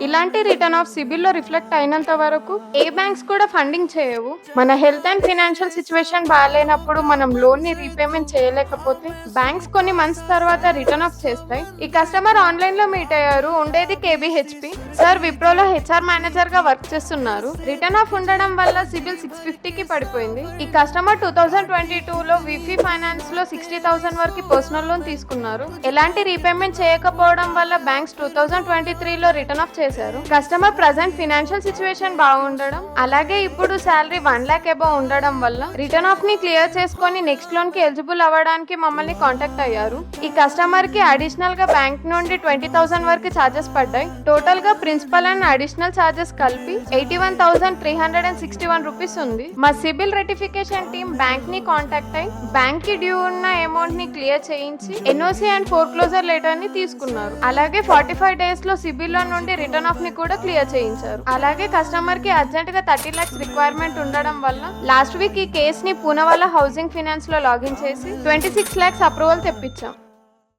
ఇలాంటి return of CIBIL లో reflect అయినంత వరకు ఏ బ్యాంక్స్ కూడా ఫండింగ్ చేయవు. మన హెల్త్ అండ్ ఫైనాన్షియల్ సిచ్యువేషన్ బాగాలేనప్పుడు మనం లోన్ ని రీపేమెంట్ చేయలేకపోతే బ్యాంక్స్ కొన్ని మంత్స్ తర్వాత రిటర్న్ ఆఫ్ చేస్తాయి. ఈ కస్టమర్ ఆన్లైన్ లో మీట్ అయ్యారు. ఉండేది కేబిహెచ్పి. సార్ విప్రోలో హెచ్ఆర్ మేనేజర్ గా వర్క్ చేస్తున్నారు. రిటర్న్ ఆఫ్ ఉండడం వల్ల సిబిల్ 650కి పడిపోయింది. ఈ కస్టమర్ 2022లో విఫీ ఫైనాన్స్ లో 60,000 వరకు పర్సనల్ లోన్ తీసుకున్నారు. ఎలాంటి రీపేమెంట్ చేయకపోవడం వల్ల బ్యాంక్స్ 2023లో రిటర్న్ ఆఫ్ చేశారు. కస్టమర్ ప్రెజెంట్ ఫైనాన్షియల్ సిచ్యువేషన్ బాగుండడం, అలాగే ఇప్పుడు శాలరీ 1 lakh అబౌవ్ ఉండడం వల్ల రిటర్న్ ఆఫ్ ని క్లియర్ చేసుకొని నెక్స్ట్ లోన్ కి ఎలిజిబుల్ అవ్వడానికి మమ్మల్ని కాంటాక్ట్ అయ్యారు. ఈ కస్టమర్ కి అడిషనల్ గా బ్యాంక్ నుండి 20,000 వరకు ఛార్జెస్ పడ్డాయి. టోటల్ గా ప్రిన్సిపల్ అండ్ అడిషనల్ ఛార్జెస్ కలిపి 81,361 రూపీస్ ఉంది. మా సిబిల్ రెటిఫికేషన్ టీమ్ బ్యాంక్ ని కాంటాక్ట్ అయ్యి బ్యాంక్ కి డ్యూ ఉన్న అమౌంట్ ని క్లియర్ చేయించి ఎన్ఓసి అండ్ ఫోర్క్లోజర్ లెటర్ ని తీసుకున్నారు. అలాగే 45 days లో సిబిల్ లో నుండి రిటర్న్ ఆఫ్ ని కూడా క్లియర్ చేయించారు. అలాగే కస్టమర్ కి అర్జెంట్ గా 30 lakhs రిక్వైర్మెంట్ ఉండడం వల్ల లాస్ట్ వీక్ ఈ కేస్ ని పూనావాలా హౌసింగ్ ఫైనాన్స్ లో లాగిన్ చేసి 26 lakhs అప్రూవల్ తెప్పించాం.